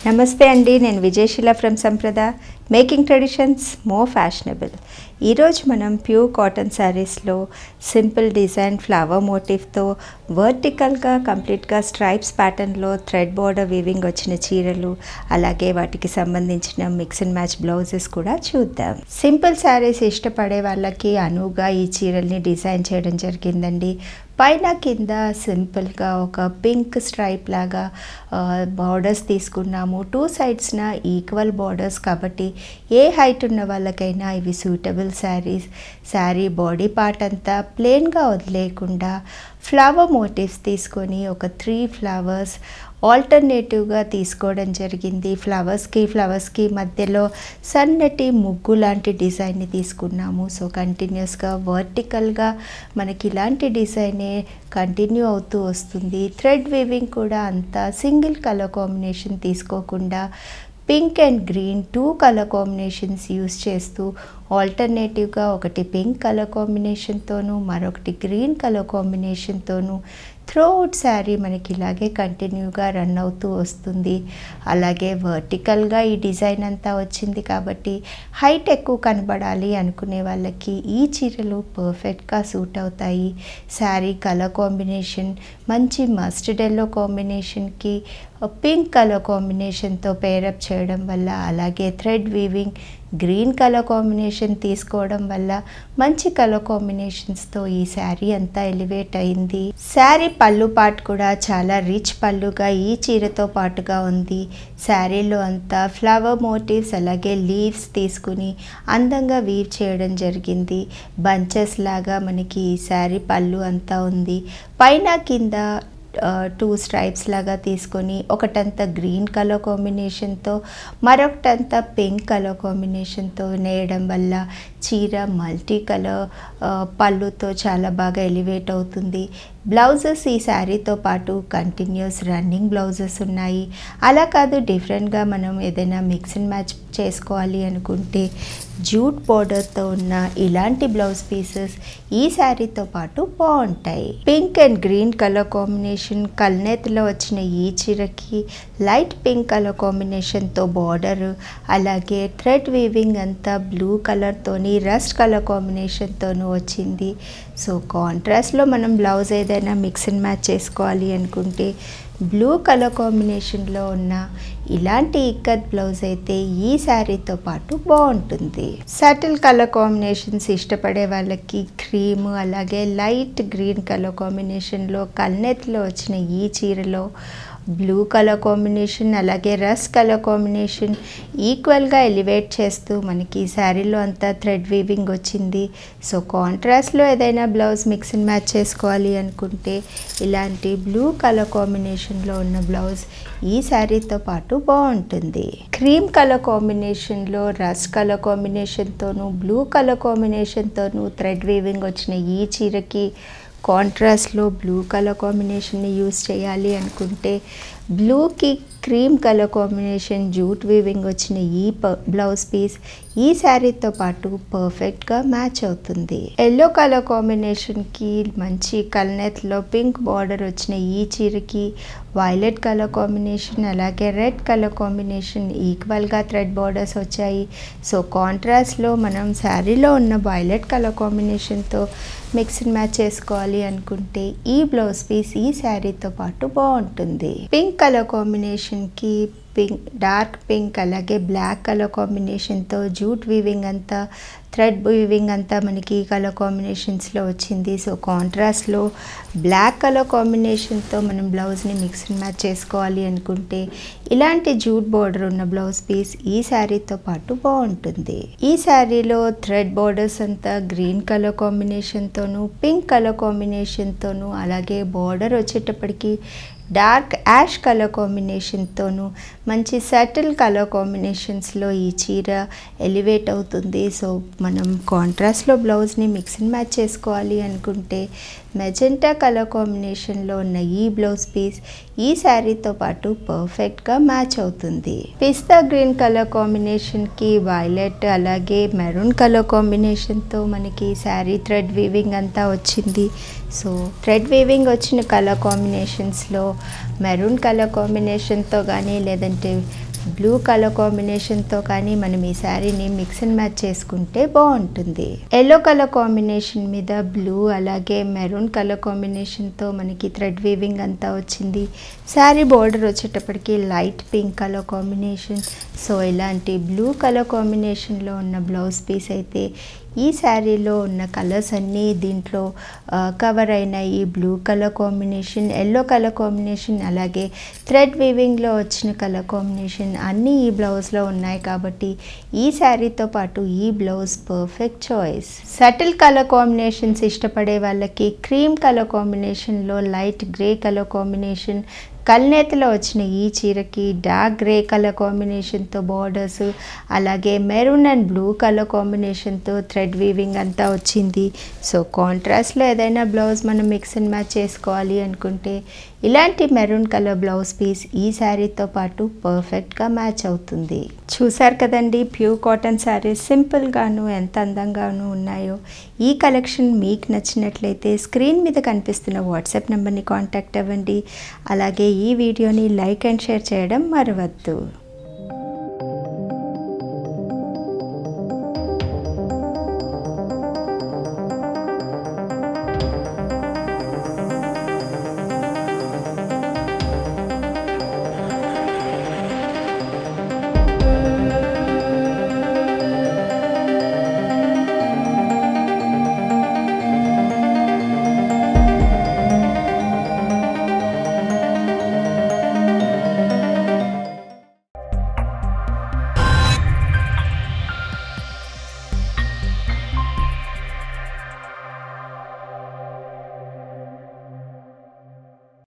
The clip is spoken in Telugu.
నమస్తే అండి, నేను Vijayasheela from Sampradha making traditions more fashionable. ఈరోజు మనం ప్యూర్ కాటన్ శారీస్లో సింపుల్ డిజైన్ ఫ్లవర్ మోటివ్తో వర్టికల్గా కంప్లీట్గా స్ట్రైప్స్ ప్యాటర్న్లో థ్రెడ్ బోర్డర్ వీవింగ్ వచ్చిన చీరలు, అలాగే వాటికి సంబంధించిన మిక్స్ అండ్ మ్యాచ్ బ్లౌజెస్ కూడా చూద్దాం. సింపుల్ శారీస్ ఇష్టపడే వాళ్ళకి అనువుగా ఈ చీరల్ని డిజైన్ చేయడం జరిగిందండి. పైన కింద సింపుల్గా ఒక పింక్ స్ట్రైప్ లాగా బార్డర్స్ తీసుకున్నాము. టూ సైడ్స్న ఈక్వల్ బార్డర్స్ కాబట్టి ఏ హైట్ ఉన్న వాళ్ళకైనా ఇవి suitable saris. Sari body part అంతా ప్లెయిన్గా వదిలేయకుండా ఫ్లవర్ మోటివ్స్ తీసుకొని ఒక 3 ఫ్లవర్స్ ఆల్టర్నేటివ్గా తీసుకోవడం జరిగింది. ఫ్లవర్స్కి మధ్యలో సన్నటి ముగ్గు లాంటి డిజైన్ని తీసుకున్నాము. సో కంటిన్యూస్గా వర్టికల్గా మనకి ఇలాంటి డిజైనే కంటిన్యూ అవుతూ వస్తుంది. థ్రెడ్ వీవింగ్ కూడా అంతా సింగిల్ కలర్ కాంబినేషన్ తీసుకోకుండా pink and green 2 colour combinations use చేస్తూ ఆల్టర్నేటివ్గా ఒకటి పింక్ కలర్ కాంబినేషన్తోనూ మరొకటి గ్రీన్ కలర్ కాంబినేషన్తోనూ త్రూఅవుట్ శారీ మనకి ఇలాగే కంటిన్యూగా రన్ అవుతూ వస్తుంది. అలాగే వర్టికల్గా ఈ డిజైన్ అంతా వచ్చింది కాబట్టి హైట్ ఎక్కువ కనబడాలి అనుకునే వాళ్ళకి ఈ చీరలు పర్ఫెక్ట్గా సూట్ అవుతాయి. శారీ కలర్ కాంబినేషన్ మంచి మస్టర్డ్ ఎల్లో కాంబినేషన్కి పింక్ కలర్ కాంబినేషన్తో పేరప్ చేయడం వల్ల, అలాగే thread weaving green colour combination తీసుకోవడం వల్ల మంచి కలర్ కాంబినేషన్స్తో ఈ శారీ అంతా ఎలివేట్ అయింది. శారీ పళ్ళు పార్ట్ కూడా చాలా రిచ్ పళ్ళుగా ఈ చీరతో పాటుగా ఉంది. శారీలో అంతా ఫ్లవర్ మోటివ్స్ అలాగే లీవ్స్ తీసుకుని అందంగా వీవ్ చేయడం జరిగింది. బంచెస్ లాగా మనకి ఈ శారీ పళ్ళు అంతా ఉంది. పైన కింద 2 స్ట్రైప్స్ లాగా తీసుకొని ఒకటంతా గ్రీన్ కలర్ కాంబినేషన్తో మరొకటంతా పింక్ కలర్ కాంబినేషన్తో నేయడం వల్ల చీర మల్టీ కలర్ పళ్ళుతో చాలా బాగా ఎలివేట్ అవుతుంది. బ్లౌజెస్ ఈ శారీతో పాటు కంటిన్యూస్ రన్నింగ్ బ్లౌజెస్ ఉన్నాయి. అలా కాదు, డిఫరెంట్గా మనం ఏదైనా మిక్స్ అండ్ మ్యాచ్ చేసుకోవాలి అనుకుంటే జూట్ బోర్డర్తో ఉన్న ఇలాంటి బ్లౌజ్ పీసెస్ ఈ శారీతో పాటు బాగుంటాయి. Pink and green colour combination కల్నేతలో వచ్చిన ఈ చీరకి లైట్ పింక్ కలర్ కాంబినేషన్తో బార్డర్, అలాగే థ్రెడ్ వీవింగ్ అంతా బ్లూ కలర్తోని రస్ట్ కలర్ కాంబినేషన్తోనూ వచ్చింది. సో కాంట్రాస్ట్లో మనం బ్లౌజ్ ఏదైనా మిక్స్ అండ్ మ్యాచ్ చేసుకోవాలి అనుకుంటే బ్లూ కలర్ కాంబినేషన్లో ఉన్న ఇలాంటి ఇక్కత్ బ్లౌజ్ అయితే ఈ శారీతో పాటు బాగుంటుంది. సటిల్ కలర్ కాంబినేషన్స్ ఇష్టపడే వాళ్ళకి క్రీమ్ అలాగే లైట్ గ్రీన్ కలర్ కాంబినేషన్లో కల్నెత్లో వచ్చిన ఈ చీరలో బ్లూ కలర్ కాంబినేషన్ అలాగే రస్ట్ కలర్ కాంబినేషన్ ఈక్వల్గా ఎలివేట్ చేస్తూ మనకి ఈ శారీలో అంతా థ్రెడ్ వీవింగ్ వచ్చింది. సో కాంట్రాస్ట్లో ఏదైనా బ్లౌజ్ మిక్స్ అండ్ మ్యాచ్ చేసుకోవాలి అనుకుంటే ఇలాంటి బ్లూ కలర్ కాంబినేషన్లో ఉన్న బ్లౌజ్ ఈ శారీతో పాటు బాగుంటుంది. క్రీమ్ కలర్ కాంబినేషన్లో రస్ట్ కలర్ కాంబినేషన్తోనూ బ్లూ కలర్ కాంబినేషన్తోనూ థ్రెడ్ వీవింగ్ వచ్చిన ఈ చీరకి కాంట్రాస్ట్లో బ్లూ కలర్ కాంబినేషన్ని యూస్ చేయాలి అనుకుంటే బ్లూకి cream colour combination jute weaving వచ్చిన ఈ బ్లౌజ్ పీస్ ఈ శారీతో పాటు పర్ఫెక్ట్గా మ్యాచ్ అవుతుంది. ఎల్లో కలర్ కాంబినేషన్కి మంచి కల్నెత్లో పింక్ బార్డర్ వచ్చిన ఈ చీరకి వైలెట్ కలర్ కాంబినేషన్ అలాగే రెడ్ కలర్ కాంబినేషన్ ఈక్వల్గా థ్రెడ్ బార్డర్స్ వచ్చాయి. సో కాంట్రాస్ట్లో మనం శారీలో ఉన్న వైలెట్ కలర్ కాంబినేషన్తో మిక్స్ అండ్ మ్యాచ్ చేసుకోవాలి అనుకుంటే ఈ బ్లౌజ్ పీస్ ఈ శారీతో పాటు బాగుంటుంది. పింక్ కలర్ కాంబినేషన్కి డార్క్ పింక్ అలాగే బ్లాక్ కలర్ కాంబినేషన్తో జూట్ వీవింగ్ అంతా థ్రెడ్ వీవింగ్ అంతా మనకి కలర్ కాంబినేషన్స్లో వచ్చింది. సో కాంట్రాస్ట్లో బ్లాక్ కలర్ కాంబినేషన్తో మనం బ్లౌజ్ని మిక్స్ అండ్ మ్యాచ్ చేసుకోవాలి అనుకుంటే ఇలాంటి జూట్ బార్డర్ ఉన్న బ్లౌజ్ పీస్ ఈ శారీతో పాటు బాగుంటుంది. ఈ శారీలో థ్రెడ్ బార్డర్స్ అంతా గ్రీన్ కలర్ కాంబినేషన్తోనూ పింక్ కలర్ కాంబినేషన్తోనూ అలాగే బార్డర్ వచ్చేటప్పటికి డార్క్ యాష్ కలర్ కాంబినేషన్తోనూ మంచి సటిల్ కలర్ కాంబినేషన్స్లో ఈ చీర ఎలివేట్ అవుతుంది. సో మనం కాంట్రాస్ట్లో బ్లౌజ్ని మిక్స్ అండ్ మ్యాచ్ చేసుకోవాలి అనుకుంటే మెజెంటా కలర్ కాంబినేషన్లో ఉన్న ఈ బ్లౌజ్ పీస్ ఈ శారీతో పాటు పర్ఫెక్ట్గా మ్యాచ్ అవుతుంది. పిస్తా గ్రీన్ కలర్ కాంబినేషన్కి వైలెట్ అలాగే మెరూన్ కలర్ కాంబినేషన్తో మనకి శారీ థ్రెడ్ వీవింగ్ అంతా వచ్చింది. సో థ్రెడ్ వీవింగ్ వచ్చిన కలర్ కాంబినేషన్స్లో మెరూన్ కలర్ కాంబినేషన్తో కానీ లేదంటే బ్లూ కలర్ కాంబినేషన్తో కానీ మనం ఈ శారీని మిక్స్ అండ్ మ్యాచ్ చేసుకుంటే బాగుంటుంది. ఎల్లో కలర్ కాంబినేషన్ మీద బ్లూ అలాగే మెరూన్ కలర్ కాంబినేషన్తో మనకి థ్రెడ్ వీవింగ్ అంతా వచ్చింది. శారీ బోర్డర్ వచ్చేటప్పటికి light pink colour combination. So ఇలాంటి బ్లూ కలర్ కాంబినేషన్లో ఉన్న బ్లౌజ్ పీస్ అయితే ఈ శారీలో ఉన్న కలర్స్ అన్నీ దీంట్లో కవర్ అయినాయి. Blue colour combination, yellow colour combination అలాగే థ్రెడ్ వీవింగ్లో వచ్చిన కలర్ కాంబినేషన్ అన్నీ ఈ బ్లౌజ్లో ఉన్నాయి కాబట్టి ఈ శారీతో పాటు ఈ blouse perfect choice. Subtle colour combinations ఇష్టపడే వాళ్ళకి క్రీమ్ కలర్ కాంబినేషన్లో లైట్ గ్రే కలర్ కాంబినేషన్, కల్నేతలో వచ్చిన ఈ చీరకి డార్క్ గ్రే కలర్ కాంబినేషన్తో బార్డర్స్ అలాగే మెరూన్ అండ్ బ్లూ కలర్ కాంబినేషన్తో థ్రెడ్ వీవింగ్ అంతా వచ్చింది. సో కాంట్రాస్ట్లో ఏదైనా బ్లౌజ్ మనం మిక్స్ అండ్ మ్యాచ్ చేసుకోవాలి అనుకుంటే ఇలాంటి మెరూన్ కలర్ బ్లౌజ్ పీస్ ఈ శారీతో పాటు పర్ఫెక్ట్గా మ్యాచ్ అవుతుంది. చూసారు కదండి, ప్యూర్ కాటన్ శారీస్ సింపుల్గాను ఎంత అందంగాను ఉన్నాయో. ఈ కలెక్షన్ మీకు నచ్చినట్లయితే స్క్రీన్ మీద కనిపిస్తున్న వాట్సాప్ నెంబర్ని కాంటాక్ట్ అవ్వండి. అలాగే ఈ వీడియోని లైక్ అండ్ షేర్ చేయడం మరవద్దు.